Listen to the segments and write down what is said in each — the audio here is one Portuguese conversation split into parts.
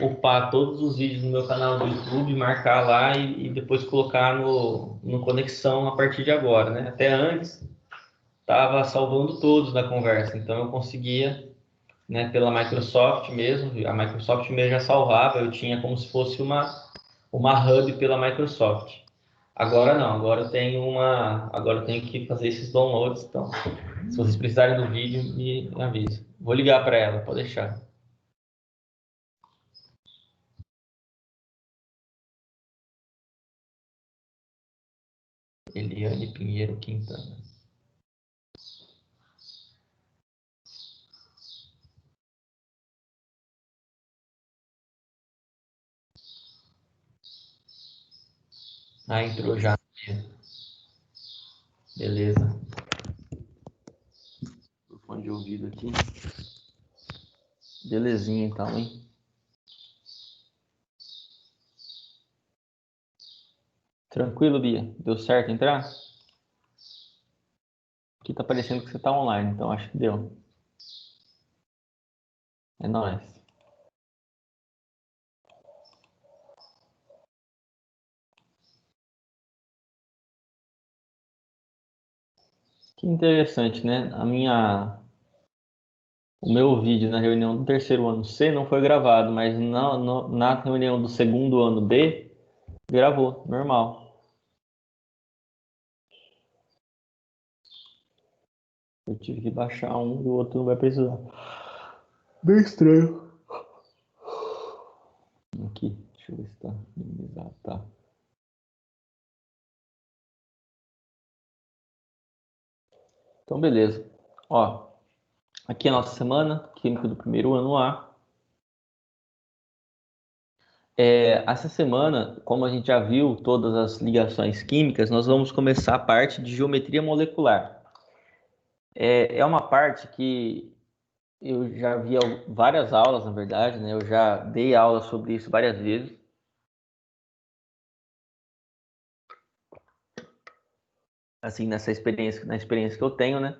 upar todos os vídeos no meu canal do YouTube, marcar lá e depois colocar no Conexão a partir de agora, né? Até antes estava salvando todos da conversa, então eu conseguia, né, pela Microsoft mesmo, a Microsoft mesmo já salvava, eu tinha como se fosse uma hub pela Microsoft. Agora não, agora eu tenho que fazer esses downloads, então se vocês precisarem do vídeo, me avise. Vou ligar para ela, pode deixar. Eliane Pinheiro Quintana. Ah, entrou já. Beleza. O fone de ouvido aqui. Belezinha então, hein? Tranquilo, Bia? Deu certo entrar? Aqui tá parecendo que você tá online, então acho que deu. É nóis. Que interessante, né? O meu vídeo na reunião do terceiro ano C não foi gravado, mas na reunião do segundo ano B, gravou, normal. Eu tive que baixar um e o outro não vai precisar. Bem estranho. Aqui, deixa eu ver se tá minimizado, tá. Então, beleza. Ó, aqui é a nossa semana, Química do primeiro ano A. Essa semana, como a gente já viu todas as ligações químicas, nós vamos começar a parte de geometria molecular. É uma parte que eu já vi várias aulas, na verdade, né? Eu já dei aula sobre isso várias vezes. Assim, na experiência que eu tenho, né?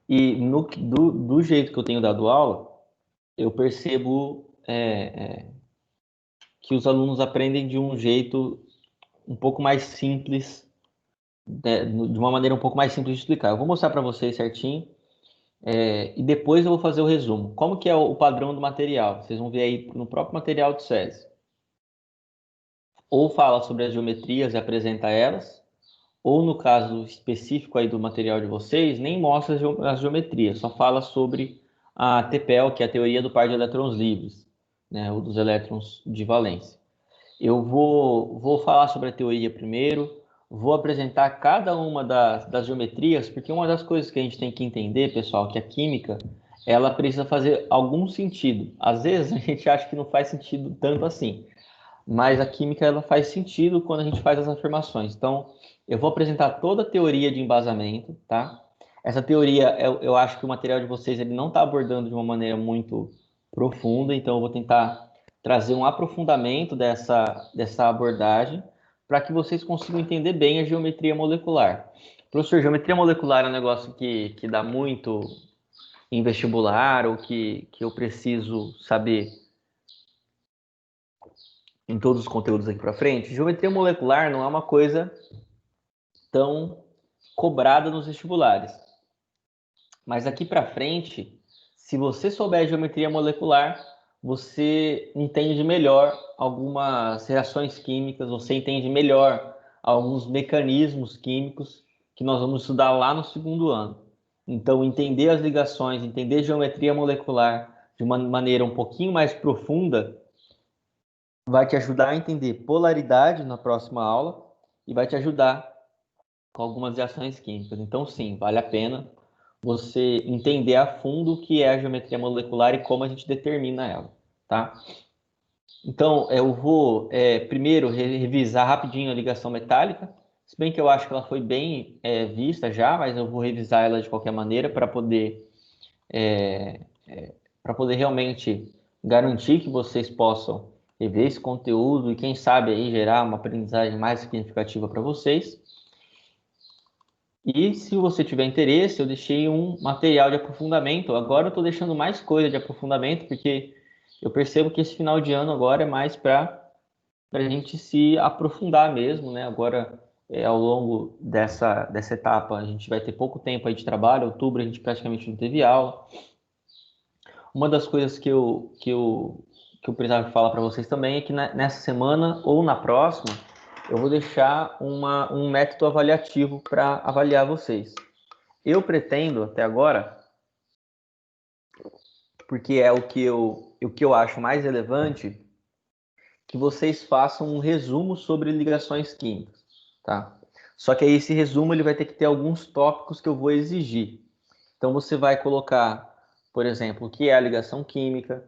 E do jeito que eu tenho dado aula, eu percebo que os alunos aprendem de um jeito um pouco mais simples, né? De uma maneira um pouco mais simples de explicar. Eu vou mostrar para vocês certinho, e depois eu vou fazer o resumo. Como que é o padrão do material? Vocês vão ver aí no próprio material do SESI. Ou fala sobre as geometrias e apresenta elas, ou no caso específico aí do material de vocês, nem mostra as geometrias, só fala sobre a TPEL, que é a teoria do par de elétrons livres, né, ou dos elétrons de valência. Eu vou falar sobre a teoria primeiro, vou apresentar cada uma das geometrias, porque uma das coisas que a gente tem que entender, pessoal, que a química, ela precisa fazer algum sentido. Às vezes a gente acha que não faz sentido tanto assim, mas a química ela faz sentido quando a gente faz as afirmações. Então, eu vou apresentar toda a teoria de embasamento, tá? Essa teoria, eu acho que o material de vocês ele não está abordando de uma maneira muito profunda, então eu vou tentar trazer um aprofundamento dessa abordagem para que vocês consigam entender bem a geometria molecular. Professor, geometria molecular é um negócio que dá muito em vestibular ou que eu preciso saber em todos os conteúdos aqui para frente? Geometria molecular não é uma coisa tão cobrada nos vestibulares. Mas aqui para frente, se você souber geometria molecular, você entende melhor algumas reações químicas, você entende melhor alguns mecanismos químicos que nós vamos estudar lá no segundo ano. Então, entender as ligações, entender geometria molecular de uma maneira um pouquinho mais profunda vai te ajudar a entender polaridade na próxima aula e vai te ajudar com algumas reações químicas. Então, sim, vale a pena você entender a fundo o que é a geometria molecular e como a gente determina ela, tá? Então, eu vou primeiro revisar rapidinho a ligação metálica, se bem que eu acho que ela foi bem vista já, mas eu vou revisar ela de qualquer maneira para poder realmente garantir que vocês possam rever esse conteúdo e quem sabe aí gerar uma aprendizagem mais significativa para vocês. E se você tiver interesse, eu deixei um material de aprofundamento. Agora eu estou deixando mais coisa de aprofundamento, porque Eu percebo que esse final de ano agora é mais para a gente se aprofundar mesmo, né? Agora, ao longo dessa etapa, a gente vai ter pouco tempo aí de trabalho. Outubro a gente praticamente não teve aula. Uma das coisas que eu precisava falar para vocês também é que nessa semana ou na próxima, eu vou deixar um método avaliativo para avaliar vocês. Eu pretendo, até agora, porque é o que eu acho mais relevante, que vocês façam um resumo sobre ligações químicas, tá? Só que aí esse resumo ele vai ter que ter alguns tópicos que eu vou exigir. Então você vai colocar, por exemplo, o que é a ligação química,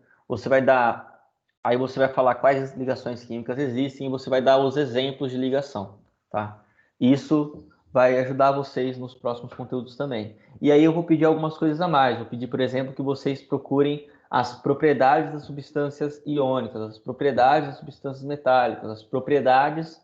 aí você vai falar quais ligações químicas existem e você vai dar os exemplos de ligação, tá? Isso vai ajudar vocês nos próximos conteúdos também. E aí eu vou pedir algumas coisas a mais. Vou pedir, por exemplo, que vocês procurem as propriedades das substâncias iônicas, as propriedades das substâncias metálicas, as propriedades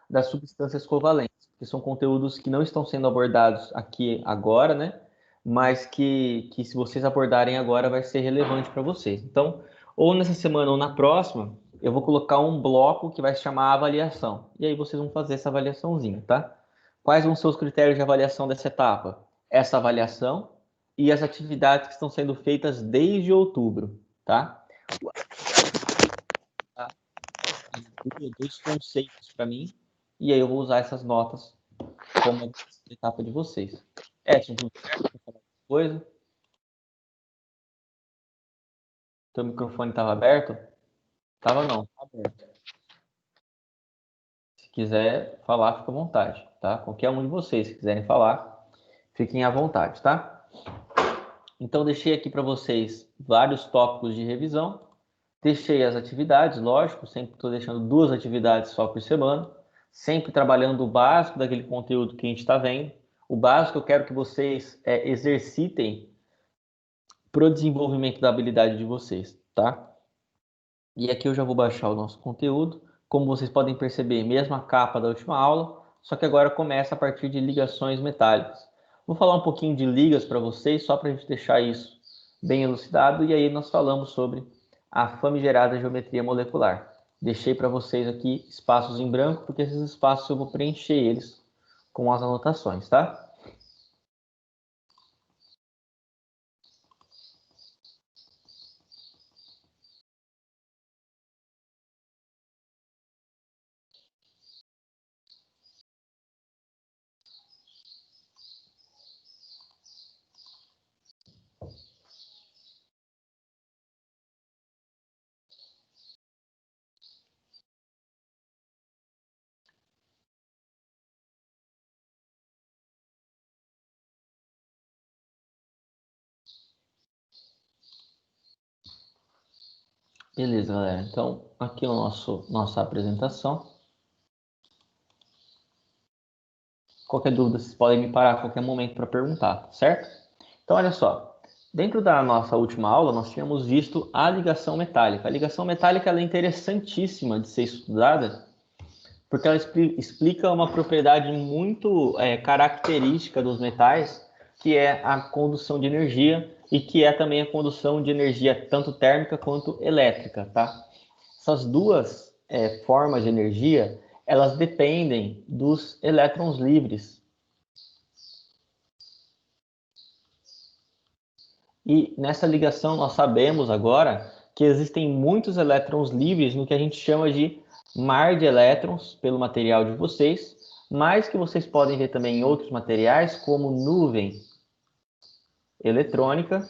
das substâncias covalentes, que são conteúdos que não estão sendo abordados aqui agora, né? Mas que se vocês abordarem agora vai ser relevante para vocês. Então, ou nessa semana ou na próxima, eu vou colocar um bloco que vai se chamar avaliação. E aí vocês vão fazer essa avaliaçãozinha, tá? Quais vão ser os critérios de avaliação dessa etapa? Essa avaliação e as atividades que estão sendo feitas desde outubro, tá? Dois conceitos para mim, e aí eu vou usar essas notas como etapa de vocês. Edson, tudo certo? Quer falar alguma coisa? Teu microfone estava aberto? Tava não, tá aberto. Se quiser falar, fica à vontade, tá? Qualquer um de vocês, se quiserem falar, fiquem à vontade, tá? Então, deixei aqui para vocês vários tópicos de revisão. Deixei as atividades, lógico, sempre estou deixando 2 atividades só por semana, sempre trabalhando o básico daquele conteúdo que a gente está vendo. O básico eu quero que vocês exercitem para o desenvolvimento da habilidade de vocês, tá? E aqui eu já vou baixar o nosso conteúdo. Como vocês podem perceber, mesma capa da última aula, só que agora começa a partir de ligações metálicas. Vou falar um pouquinho de ligas para vocês, só para a gente deixar isso bem elucidado, e aí nós falamos sobre a famigerada geometria molecular. Deixei para vocês aqui espaços em branco, porque esses espaços eu vou preencher eles com as anotações, tá? Beleza, galera. Então, aqui é nossa apresentação. Qualquer dúvida, vocês podem me parar a qualquer momento para perguntar, certo? Então, olha só. Dentro da nossa última aula, nós tínhamos visto a ligação metálica. A ligação metálica ela é interessantíssima de ser estudada, porque ela explica uma propriedade muito característica dos metais, que é a condução de energia e que é também a condução de energia tanto térmica quanto elétrica, tá? Essas duas formas de energia, elas dependem dos elétrons livres. E nessa ligação nós sabemos agora que existem muitos elétrons livres no que a gente chama de mar de elétrons pelo material de vocês, mas que vocês podem ver também em outros materiais como nuvem eletrônica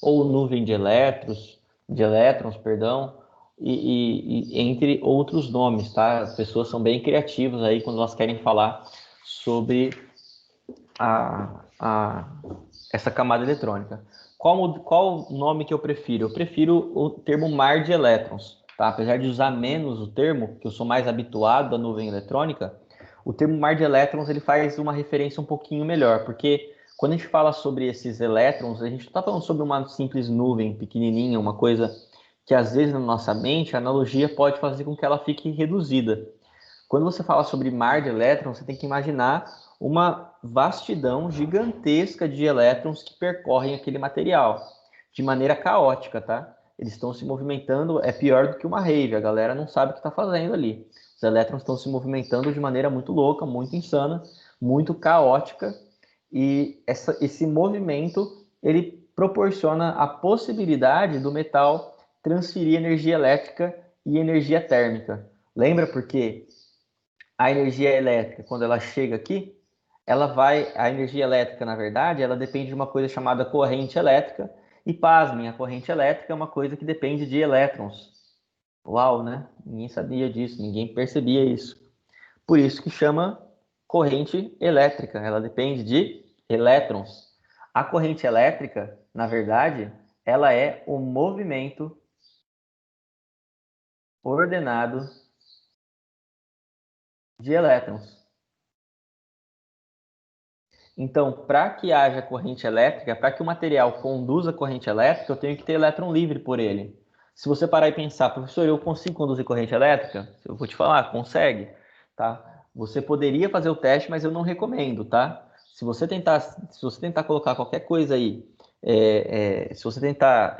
ou nuvem de elétrons, perdão, e entre outros nomes, tá? As pessoas são bem criativas aí quando elas querem falar sobre essa camada eletrônica. Qual nome que eu prefiro? Eu prefiro o termo mar de elétrons, tá? Apesar de usar menos o termo, que eu sou mais habituado à nuvem eletrônica, o termo mar de elétrons ele faz uma referência um pouquinho melhor, porque quando a gente fala sobre esses elétrons, a gente não está falando sobre uma simples nuvem pequenininha, uma coisa que às vezes na nossa mente a analogia pode fazer com que ela fique reduzida. Quando você fala sobre mar de elétrons, você tem que imaginar uma vastidão gigantesca de elétrons que percorrem aquele material de maneira caótica, tá? Eles estão se movimentando, é pior do que uma rave, a galera não sabe o que está fazendo ali. Os elétrons estão se movimentando de maneira muito louca, muito insana, muito caótica, e esse movimento ele proporciona a possibilidade do metal transferir energia elétrica e energia térmica. Lembra porque a energia elétrica, quando ela chega aqui, a energia elétrica, na verdade, ela depende de uma coisa chamada corrente elétrica, e pasmem, a corrente elétrica é uma coisa que depende de elétrons. Uau, né? Ninguém sabia disso, ninguém percebia isso. Por isso que chama corrente elétrica, ela depende de elétrons. A corrente elétrica, na verdade, ela é o movimento ordenado de elétrons. Então, para que haja corrente elétrica, para que o material conduza corrente elétrica, eu tenho que ter elétron livre por ele. Se você parar e pensar, professor, eu consigo conduzir corrente elétrica? Eu vou te falar, consegue, tá? Você poderia fazer o teste, mas eu não recomendo, tá? Se você tentar colocar qualquer coisa aí, se você tentar,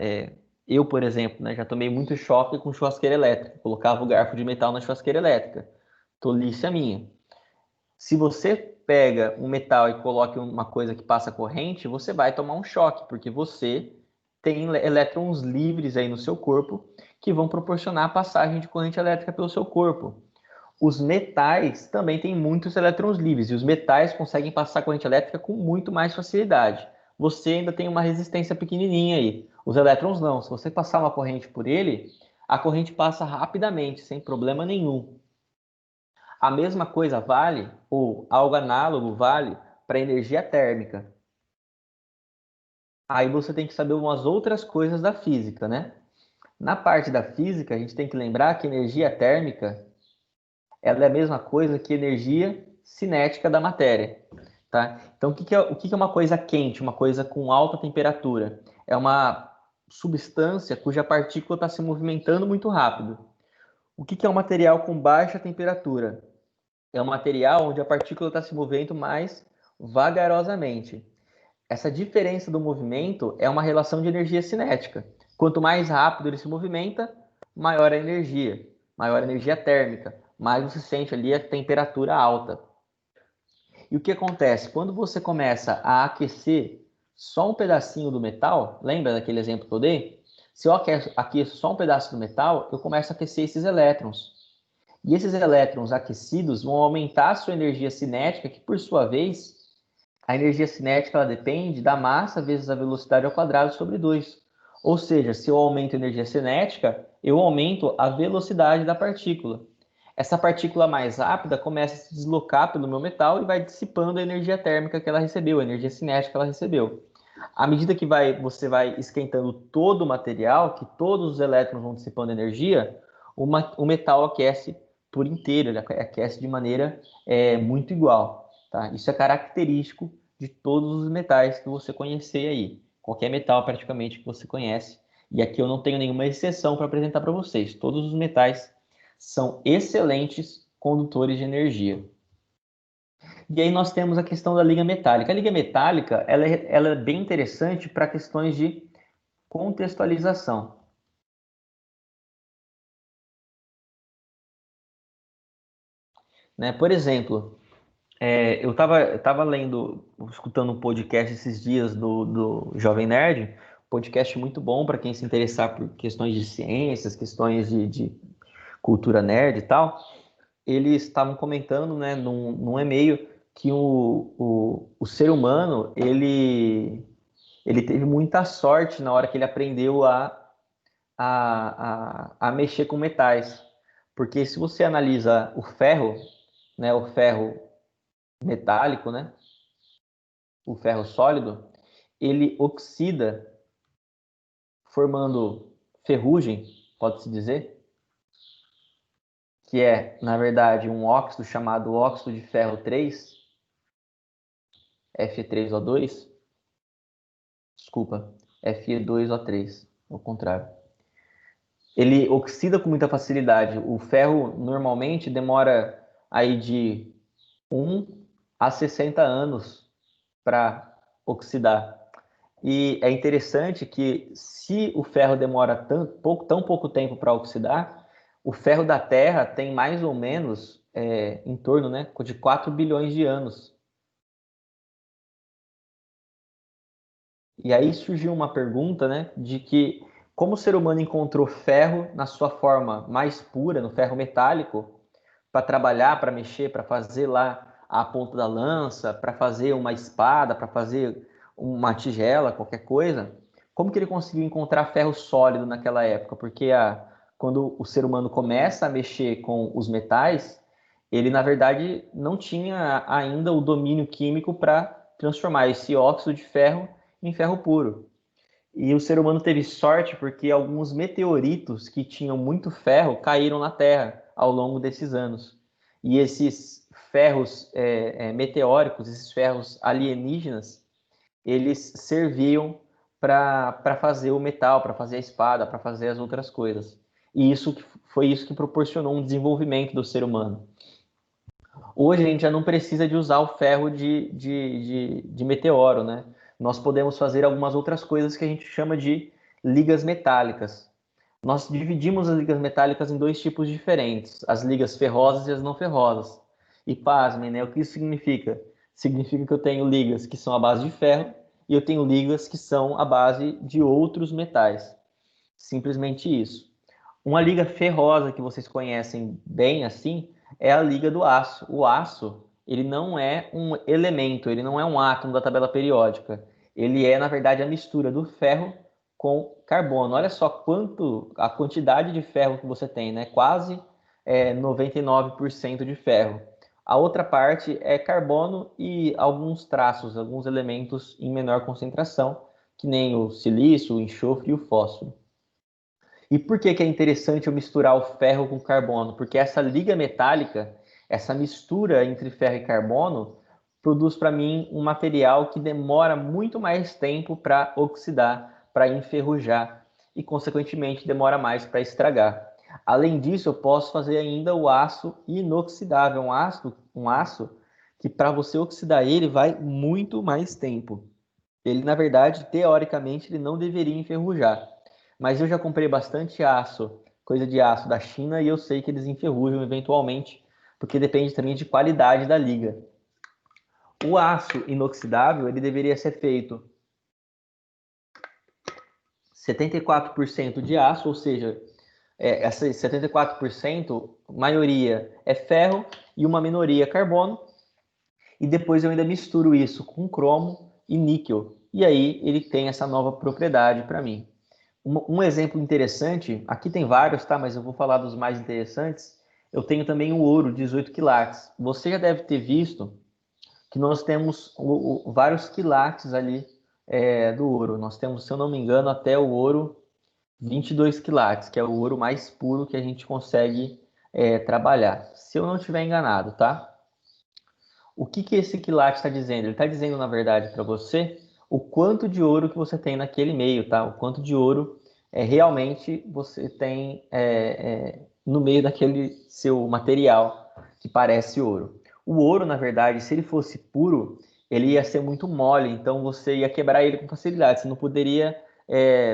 eu, por exemplo, né, já tomei muito choque com churrasqueira elétrica, colocava o garfo de metal na churrasqueira elétrica, tolice minha. Se você pega um metal e coloca uma coisa que passa corrente, você vai tomar um choque, porque você tem elétrons livres aí no seu corpo que vão proporcionar a passagem de corrente elétrica pelo seu corpo. Os metais também têm muitos elétrons livres e os metais conseguem passar corrente elétrica com muito mais facilidade. Você ainda tem uma resistência pequenininha aí. Os elétrons não. Se você passar uma corrente por ele, a corrente passa rapidamente, sem problema nenhum. A mesma coisa vale, ou algo análogo vale, para energia térmica. Aí você tem que saber umas outras coisas da física, né? Na parte da física, a gente tem que lembrar que energia térmica ela é a mesma coisa que energia cinética da matéria. Tá? Então, o que é uma coisa quente, uma coisa com alta temperatura? É uma substância cuja partícula está se movimentando muito rápido. O que é um material com baixa temperatura? É um material onde a partícula está se movendo mais vagarosamente. Essa diferença do movimento é uma relação de energia cinética. Quanto mais rápido ele se movimenta, maior a energia térmica, mais você sente ali a temperatura alta. E o que acontece? Quando você começa a aquecer só um pedacinho do metal, lembra daquele exemplo que eu dei? Se eu aqueço só um pedaço do metal, eu começo a aquecer esses elétrons. E esses elétrons aquecidos vão aumentar a sua energia cinética, que por sua vez, a energia cinética ela depende da massa vezes a velocidade ao quadrado sobre 2. Ou seja, se eu aumento a energia cinética, eu aumento a velocidade da partícula. Essa partícula mais rápida começa a se deslocar pelo meu metal e vai dissipando a energia térmica que ela recebeu, a energia cinética que ela recebeu. À medida que você vai esquentando todo o material, que todos os elétrons vão dissipando energia, o metal aquece por inteiro, ele aquece de maneira muito igual. Tá? Isso é característico de todos os metais que você conhecer aí. Qualquer metal praticamente que você conhece. E aqui eu não tenho nenhuma exceção para apresentar para vocês. Todos os metais são excelentes condutores de energia. E aí nós temos a questão da liga metálica. A liga metálica ela é bem interessante para questões de contextualização. Né? Por exemplo, eu estava lendo, escutando um podcast esses dias do Jovem Nerd, podcast muito bom para quem se interessar por questões de ciências, questões de cultura nerd e tal. Eles estavam comentando, né, num e-mail, que o ser humano, ele teve muita sorte na hora que ele aprendeu a mexer com metais. Porque se você analisa o ferro metálico, né, o ferro sólido, ele oxida, formando ferrugem, pode-se dizer, que é, na verdade, um óxido chamado óxido de ferro 3, Fe3O2, desculpa, Fe2O3, ao contrário. Ele oxida com muita facilidade. O ferro normalmente demora aí de 1 a 60 anos para oxidar. E é interessante que se o ferro demora tão pouco tempo para oxidar, o ferro da Terra tem mais ou menos em torno, né, de 4 bilhões de anos. E aí surgiu uma pergunta, né, de que como o ser humano encontrou ferro na sua forma mais pura, no ferro metálico, para trabalhar, para mexer, para fazer lá a ponta da lança, para fazer uma espada, para fazer uma tigela, qualquer coisa, como que ele conseguiu encontrar ferro sólido naquela época? Porque quando o ser humano começa a mexer com os metais, ele na verdade não tinha ainda o domínio químico para transformar esse óxido de ferro em ferro puro. E o ser humano teve sorte porque alguns meteoritos que tinham muito ferro caíram na Terra ao longo desses anos. E esses ferros meteóricos, esses ferros alienígenas, eles serviam para fazer o metal, para fazer a espada, para fazer as outras coisas. E foi isso que proporcionou um desenvolvimento do ser humano. Hoje a gente já não precisa de usar o ferro de meteoro, né? Nós podemos fazer algumas outras coisas que a gente chama de ligas metálicas. Nós dividimos as ligas metálicas em dois tipos diferentes, as ligas ferrosas e as não ferrosas. E pasmem, né? O que isso significa? Significa que eu tenho ligas que são à base de ferro e eu tenho ligas que são à base de outros metais. Simplesmente isso. Uma liga ferrosa que vocês conhecem bem assim é a liga do aço. O aço, ele não é um elemento, ele não é um átomo da tabela periódica. Ele é, na verdade, a mistura do ferro com carbono. Olha só a quantidade de ferro que você tem, né? Quase 99% de ferro. A outra parte é carbono e alguns traços, alguns elementos em menor concentração, que nem o silício, o enxofre e o fósforo. E por que é interessante eu misturar o ferro com carbono? Porque essa liga metálica, essa mistura entre ferro e carbono, produz para mim um material que demora muito mais tempo para oxidar, para enferrujar e, consequentemente, demora mais para estragar. Além disso, eu posso fazer ainda o aço inoxidável, um aço que para você oxidar ele vai muito mais tempo. Ele, na verdade, teoricamente, ele não deveria enferrujar. Mas eu já comprei bastante aço, coisa de aço da China, e eu sei que eles enferrujam eventualmente, porque depende também de qualidade da liga. O aço inoxidável, ele deveria ser feito 74% de aço, ou seja, essa 74%, maioria é ferro e uma minoria é carbono, e depois eu ainda misturo isso com cromo e níquel, e aí ele tem essa nova propriedade para mim. Um exemplo interessante, aqui tem vários, tá? Mas eu vou falar dos mais interessantes. Eu tenho também o ouro, 18 quilates. Você já deve ter visto que nós temos vários quilates ali do ouro. Nós temos, se eu não me engano, até o ouro 22 quilates, que é o ouro mais puro que a gente consegue trabalhar. Se eu não estiver enganado, tá? O que esse quilate está dizendo? Ele está dizendo, na verdade, para você o quanto de ouro que você tem naquele meio, tá? O quanto de ouro realmente você tem no meio daquele seu material que parece ouro. O ouro, na verdade, se ele fosse puro, ele ia ser muito mole, então você ia quebrar ele com facilidade. Você não poderia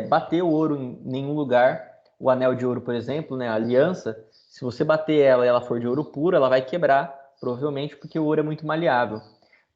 bater o ouro em nenhum lugar. O anel de ouro, por exemplo, né, a aliança, se você bater ela e ela for de ouro puro, ela vai quebrar provavelmente porque o ouro é muito maleável.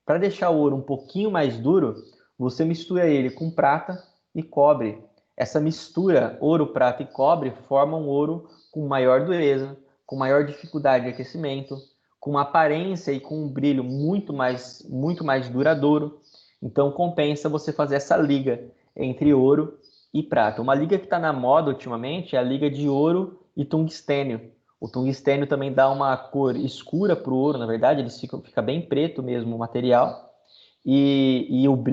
Para deixar o ouro um pouquinho mais duro, você mistura ele com prata e cobre. Essa mistura ouro, prata e cobre forma um ouro com maior dureza, com maior dificuldade de aquecimento, com uma aparência e com um brilho muito mais duradouro. Então compensa você fazer essa liga entre ouro e prata. Uma liga que está na moda ultimamente é a liga de ouro e tungstênio. O tungstênio também dá uma cor escura para o ouro, na verdade, fica bem preto mesmo o material.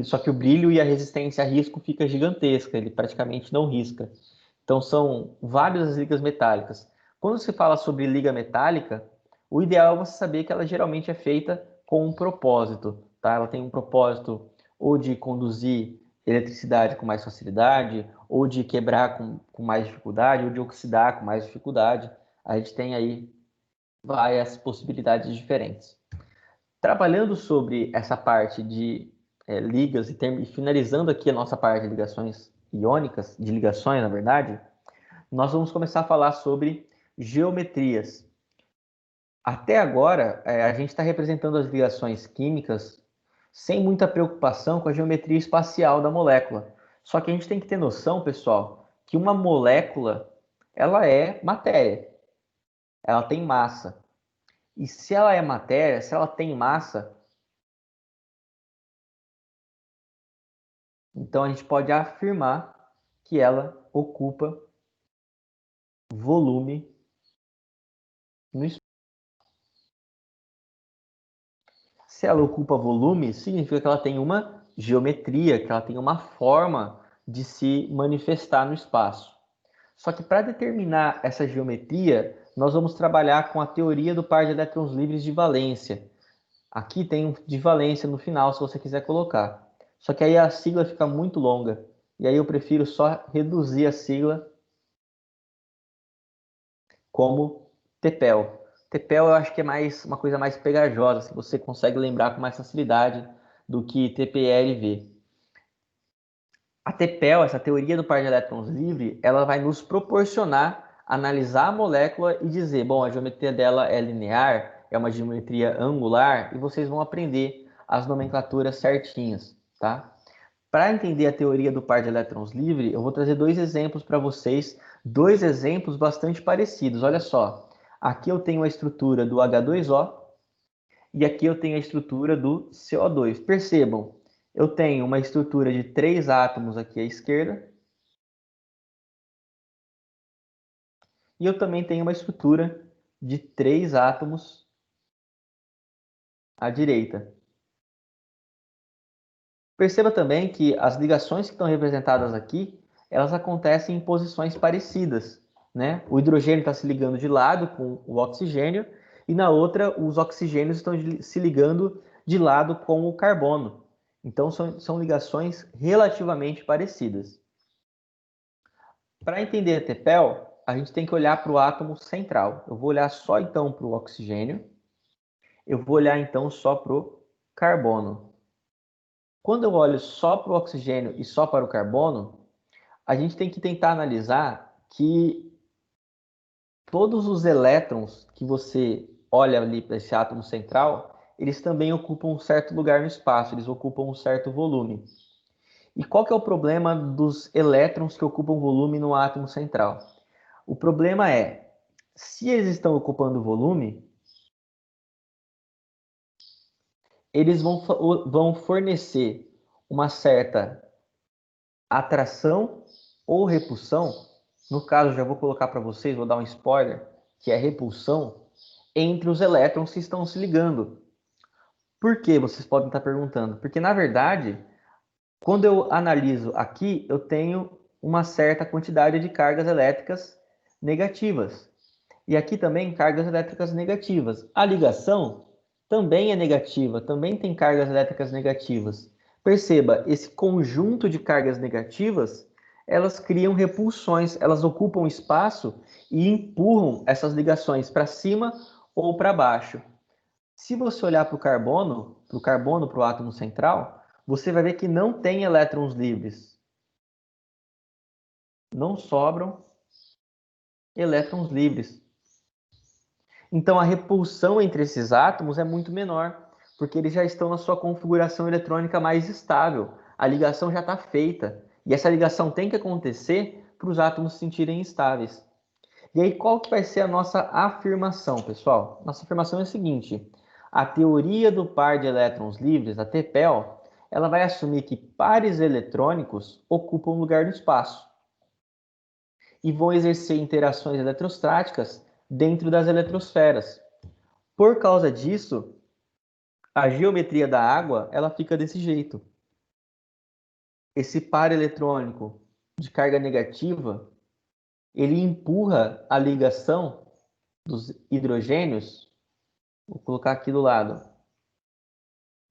Só que o brilho e a resistência a risco fica gigantesca, ele praticamente não risca. Então são várias as ligas metálicas. Quando se fala sobre liga metálica, o ideal é você saber que ela geralmente é feita com um propósito, tá? Ela tem um propósito ou de conduzir eletricidade com mais facilidade, ou de quebrar com mais dificuldade, ou de oxidar com mais dificuldade. A gente tem aí várias possibilidades diferentes. Trabalhando sobre essa parte de ligas e finalizando aqui a nossa parte de ligações iônicas, de ligações, na verdade, nós vamos começar a falar sobre geometrias. Até agora, a gente está representando as ligações químicas sem muita preocupação com a geometria espacial da molécula. Só que a gente tem que ter noção, pessoal, que uma molécula, ela é matéria, ela tem massa. E se ela é matéria, se ela tem massa, então a gente pode afirmar que ela ocupa volume no espaço. Se ela ocupa volume, significa que ela tem uma geometria, que ela tem uma forma de se manifestar no espaço. Só que para determinar essa geometria, nós vamos trabalhar com a teoria do par de elétrons livres de valência. Aqui tem um de valência no final, se você quiser colocar. Só que aí a sigla fica muito longa. E aí eu prefiro só reduzir a sigla como TEPEL. TEPEL eu acho que é mais uma coisa mais pegajosa, se você consegue lembrar com mais facilidade do que TPLV. A TEPEL, essa teoria do par de elétrons livre, ela vai nos proporcionar analisar a molécula e dizer, bom, a geometria dela é linear, é uma geometria angular, e vocês vão aprender as nomenclaturas certinhas, tá? Para entender a teoria do par de elétrons livre, eu vou trazer dois exemplos para vocês, dois exemplos bastante parecidos. Olha só, aqui eu tenho a estrutura do H2O e aqui eu tenho a estrutura do CO2. Percebam, eu tenho uma estrutura de 3 átomos aqui à esquerda e eu também tenho uma estrutura de 3 átomos à direita. Perceba também que as ligações que estão representadas aqui, elas acontecem em posições parecidas, né? O hidrogênio está se ligando de lado com o oxigênio e na outra os oxigênios estão se ligando de lado com o carbono. Então são ligações relativamente parecidas. Para entender a TEPEL, a gente tem que olhar para o átomo central. Eu vou olhar só então para o oxigênio, eu vou olhar então só para o carbono. Quando eu olho só para o oxigênio e só para o carbono, a gente tem que tentar analisar que todos os elétrons que você olha ali para esse átomo central, eles também ocupam um certo lugar no espaço, eles ocupam um certo volume. E qual que é o problema dos elétrons que ocupam volume no átomo central? O problema é, se eles estão ocupando volume, eles vão fornecer uma certa atração ou repulsão. No caso, já vou colocar para vocês, vou dar um spoiler, que é repulsão entre os elétrons que estão se ligando. Por que? Vocês podem estar perguntando. Porque, na verdade, quando eu analiso aqui, eu tenho uma certa quantidade de cargas elétricas negativas. E aqui também cargas elétricas negativas. A ligação também é negativa, também tem cargas elétricas negativas. Perceba, esse conjunto de cargas negativas, elas criam repulsões, elas ocupam espaço e empurram essas ligações para cima ou para baixo. Se você olhar para o átomo central, você vai ver que não tem elétrons livres. Não sobram elétrons livres. Então, a repulsão entre esses átomos é muito menor, porque eles já estão na sua configuração eletrônica mais estável. A ligação já está feita. E essa ligação tem que acontecer para os átomos se sentirem estáveis. E aí, qual que vai ser a nossa afirmação, pessoal? Nossa afirmação é a seguinte. A teoria do par de elétrons livres, a TPEL, ela vai assumir que pares eletrônicos ocupam lugar no espaço e vão exercer interações eletrostáticas dentro das eletrosferas. Por causa disso, a geometria da água ela fica desse jeito. Esse par eletrônico de carga negativa, ele empurra a ligação dos hidrogênios, vou colocar aqui do lado,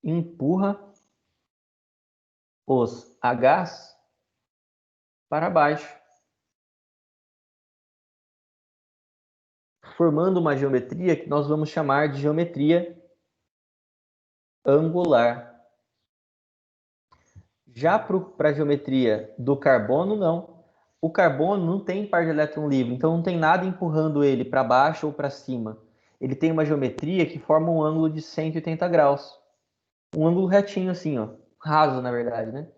empurra os H's para baixo, formando uma geometria que nós vamos chamar de geometria angular. Já para a geometria do carbono, não. O carbono não tem par de elétron livre, então não tem nada empurrando ele para baixo ou para cima. Ele tem uma geometria que forma um ângulo de 180 graus. Um ângulo retinho assim, ó, raso na verdade, né?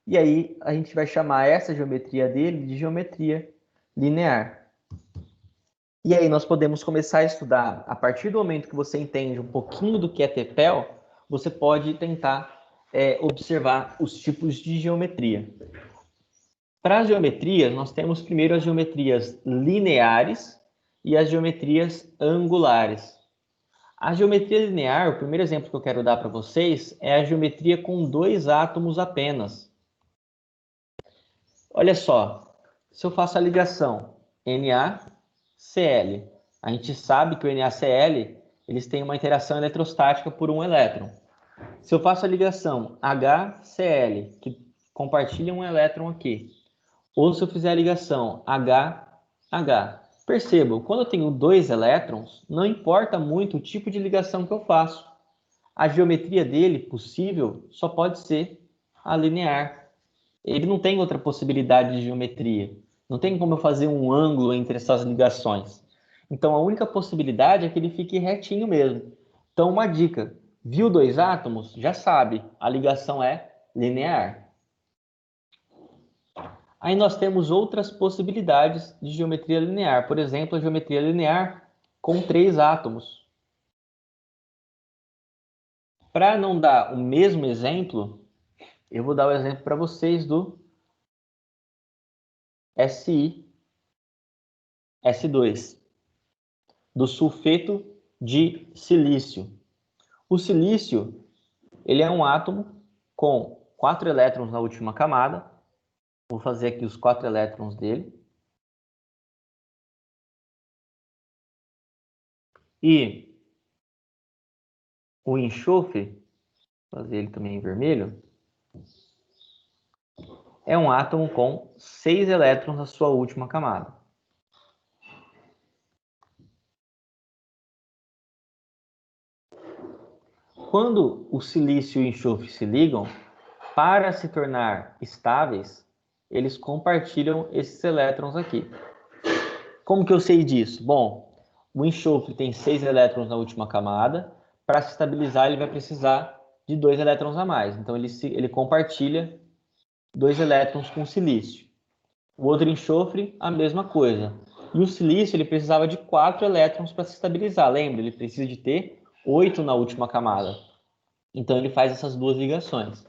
E aí a gente vai chamar essa geometria dele de geometria linear. E aí nós podemos começar a estudar, a partir do momento que você entende um pouquinho do que é TEPEL, você pode tentar observar os tipos de geometria. Para as geometrias, nós temos primeiro as geometrias lineares e as geometrias angulares. A geometria linear, o primeiro exemplo que eu quero dar para vocês, é a geometria com dois átomos apenas. Olha só, se eu faço a ligação NaCl, a gente sabe que o NaCl eles têm uma interação eletrostática por um elétron. Se eu faço a ligação HCl, que compartilha um elétron aqui, ou se eu fizer a ligação HH, percebam, quando eu tenho dois elétrons, não importa muito o tipo de ligação que eu faço. A geometria dele possível só pode ser a linear. Ele não tem outra possibilidade de geometria. Não tem como eu fazer um ângulo entre essas ligações. Então, a única possibilidade é que ele fique retinho mesmo. Então, uma dica. Viu dois átomos? Já sabe. A ligação é linear. Aí nós temos outras possibilidades de geometria linear. Por exemplo, a geometria linear com três átomos. Para não dar o mesmo exemplo, eu vou dar o exemplo para vocês do SiS2, do sulfeto de silício. O silício, ele é um átomo com 4 elétrons na última camada. Vou fazer aqui os 4 elétrons dele. E o enxofre, vou fazer ele também em vermelho, é um átomo com 6 elétrons na sua última camada. Quando o silício e o enxofre se ligam, para se tornar estáveis, eles compartilham esses elétrons aqui. Como que eu sei disso? Bom, o enxofre tem 6 elétrons na última camada. Para se estabilizar, ele vai precisar de 2 elétrons a mais. Então, ele compartilha 2 elétrons com o silício. O outro enxofre, a mesma coisa. E o silício, ele precisava de 4 elétrons para se estabilizar. Lembra? Ele precisa de ter 8 na última camada. Então, ele faz essas duas ligações.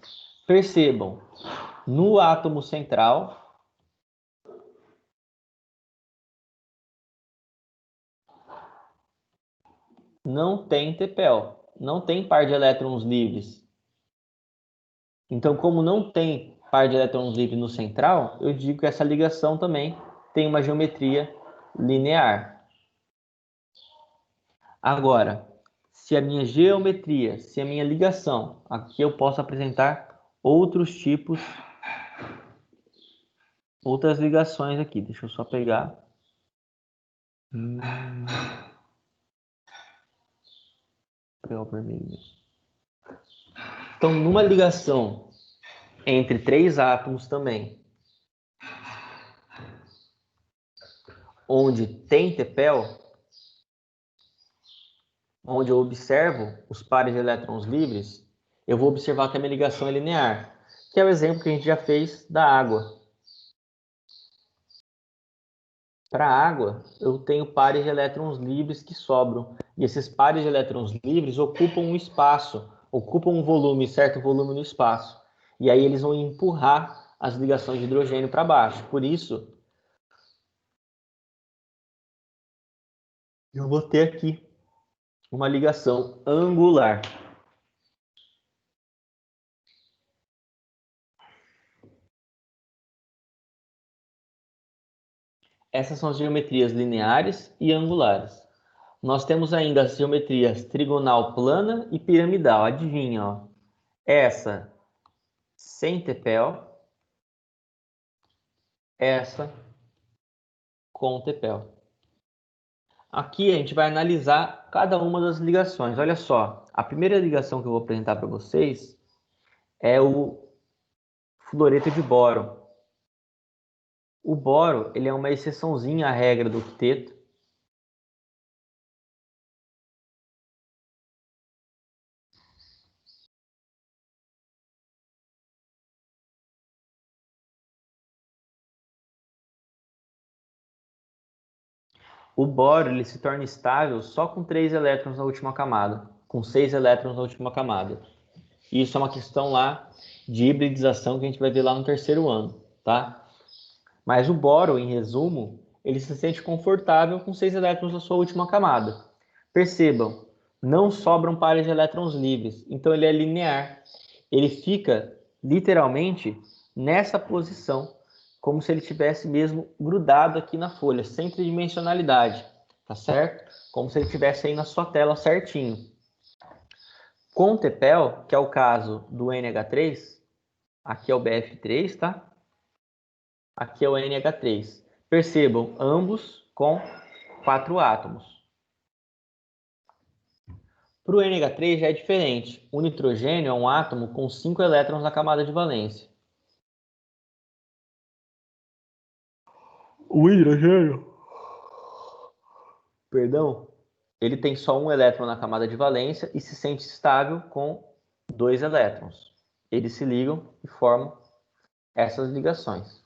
Percebam, no átomo central, não tem TPEL, não tem par de elétrons livres. Então, como não tem par de elétrons livres no central, eu digo que essa ligação também tem uma geometria linear. Agora, se a minha geometria, se a minha ligação, aqui eu posso apresentar outros tipos, outras ligações aqui. Deixa eu só pegar. Vou pegar o vermelho. Então, numa ligação entre três átomos também, onde tem TPEL, onde eu observo os pares de elétrons livres, eu vou observar que a minha ligação é linear, que é o exemplo que a gente já fez da água. Para a água, eu tenho pares de elétrons livres que sobram, e esses pares de elétrons livres ocupam um espaço, ocupam um volume, certo volume no espaço, e aí eles vão empurrar as ligações de hidrogênio para baixo. Por isso, eu vou ter aqui uma ligação angular. Essas são as geometrias lineares e angulares. Nós temos ainda as geometrias trigonal plana e piramidal. Adivinha, ó. Essa sem TPEL, essa com TPEL. Aqui a gente vai analisar cada uma das ligações. Olha só, a primeira ligação que eu vou apresentar para vocês é o fluoreto de boro. O boro, ele é uma exceçãozinha à regra do octeto. O boro, ele se torna estável só com 3 elétrons na última camada, com 6 elétrons na última camada. Isso é uma questão lá de hibridização que a gente vai ver lá no terceiro ano, tá? Mas o boro, em resumo, ele se sente confortável com 6 elétrons na sua última camada. Percebam, não sobram pares de elétrons livres, então ele é linear. Ele fica literalmente nessa posição, como se ele tivesse mesmo grudado aqui na folha, sem tridimensionalidade, tá certo? Como se ele tivesse aí na sua tela certinho. Com o TEPEL, que é o caso do NH3, aqui é o BF3, tá? Aqui é o NH3. Percebam, ambos com 4 átomos. Para o NH3 já é diferente. O nitrogênio é um átomo com 5 elétrons na camada de valência. O hidrogênio, perdão, ele tem só um elétron na camada de valência e se sente estável com 2 elétrons. Eles se ligam e formam essas ligações.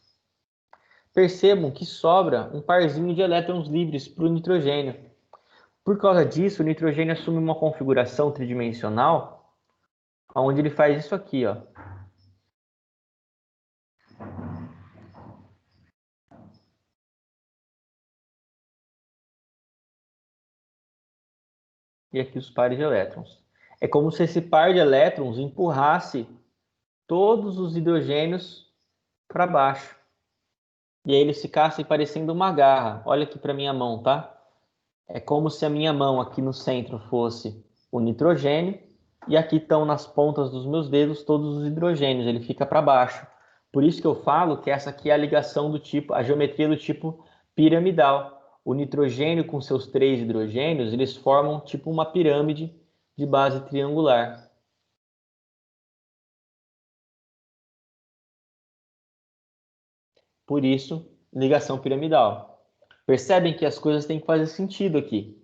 Percebam que sobra um parzinho de elétrons livres para o nitrogênio. Por causa disso, o nitrogênio assume uma configuração tridimensional, onde ele faz isso aqui, ó. E aqui os pares de elétrons. É como se esse par de elétrons empurrasse todos os hidrogênios para baixo. E aí eles ficassem parecendo uma garra. Olha aqui para minha mão, tá? É como se a minha mão aqui no centro fosse o nitrogênio e aqui estão nas pontas dos meus dedos todos os hidrogênios. Ele fica para baixo. Por isso que eu falo que essa aqui é a ligação do tipo, a geometria do tipo piramidal. O nitrogênio com seus 3 hidrogênios, eles formam tipo uma pirâmide de base triangular. Por isso, ligação piramidal. Percebem que as coisas têm que fazer sentido aqui.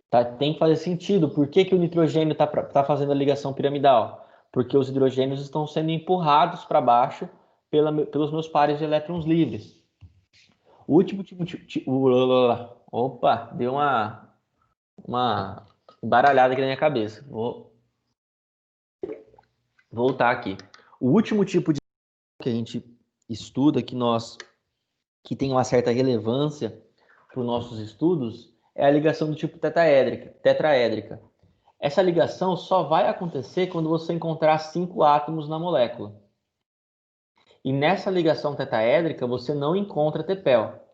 Tá? Tem que fazer sentido. Por que, que o nitrogênio está fazendo a ligação piramidal? Porque os hidrogênios estão sendo empurrados para baixo pelos meus pares de elétrons livres. O último opa, deu uma baralhada aqui na minha cabeça. Vou voltar aqui. O último tipo de que a gente estuda, que tem uma certa relevância para os nossos estudos, é a ligação do tipo tetraédrica. Essa ligação só vai acontecer quando você encontrar 5 átomos na molécula. E nessa ligação tetraédrica você não encontra TEPEL.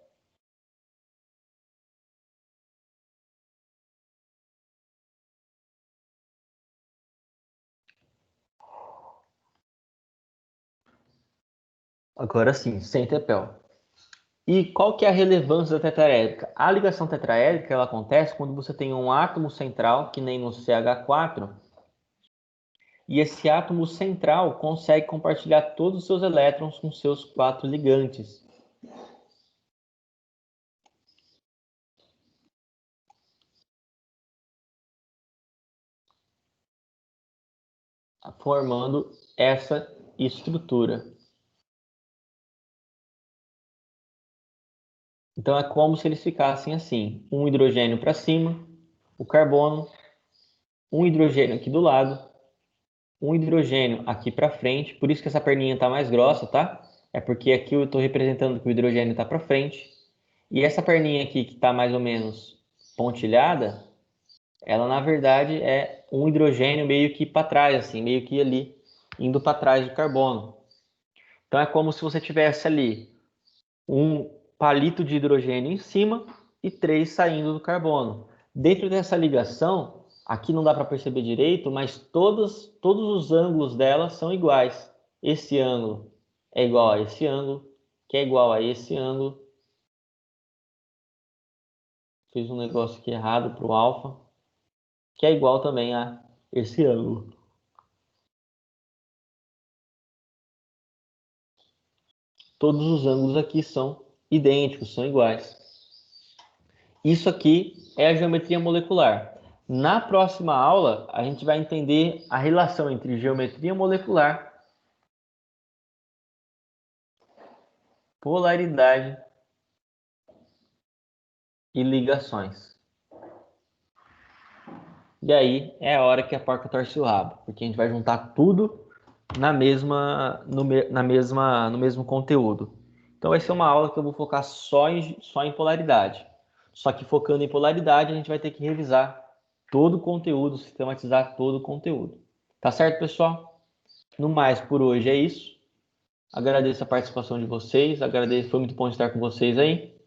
Agora sim, sem TEPEL. E qual que é a relevância da tetraédrica? A ligação tetraédrica ela acontece quando você tem um átomo central, que nem no CH4, e esse átomo central consegue compartilhar todos os seus elétrons com seus 4 ligantes. Formando essa estrutura. Então é como se eles ficassem assim, um hidrogênio para cima, o carbono, um hidrogênio aqui do lado, um hidrogênio aqui para frente, por isso que essa perninha está mais grossa, tá? É porque aqui eu estou representando que o hidrogênio está para frente, e essa perninha aqui que está mais ou menos pontilhada, ela na verdade é um hidrogênio meio que para trás, assim, meio que ali, indo para trás do carbono. Então é como se você tivesse ali um palito de hidrogênio em cima e 3 saindo do carbono. Dentro dessa ligação, aqui não dá para perceber direito, mas todos os ângulos dela são iguais. Esse ângulo é igual a esse ângulo, que é igual a esse ângulo, Fiz um negócio aqui errado para o alfa, que é igual também a esse ângulo. Todos os ângulos aqui são idênticos, são iguais. Isso aqui é a geometria molecular. Na próxima aula, a gente vai entender a relação entre geometria molecular, polaridade e ligações. E aí é a hora que a porca torce o rabo, porque a gente vai juntar tudo no mesmo conteúdo. Então vai ser uma aula que eu vou focar só em polaridade. Só que focando em polaridade, a gente vai ter que revisar todo o conteúdo, sistematizar todo o conteúdo. Tá certo, pessoal? No mais, por hoje é isso. Agradeço a participação de vocês, agradeço, foi muito bom estar com vocês aí.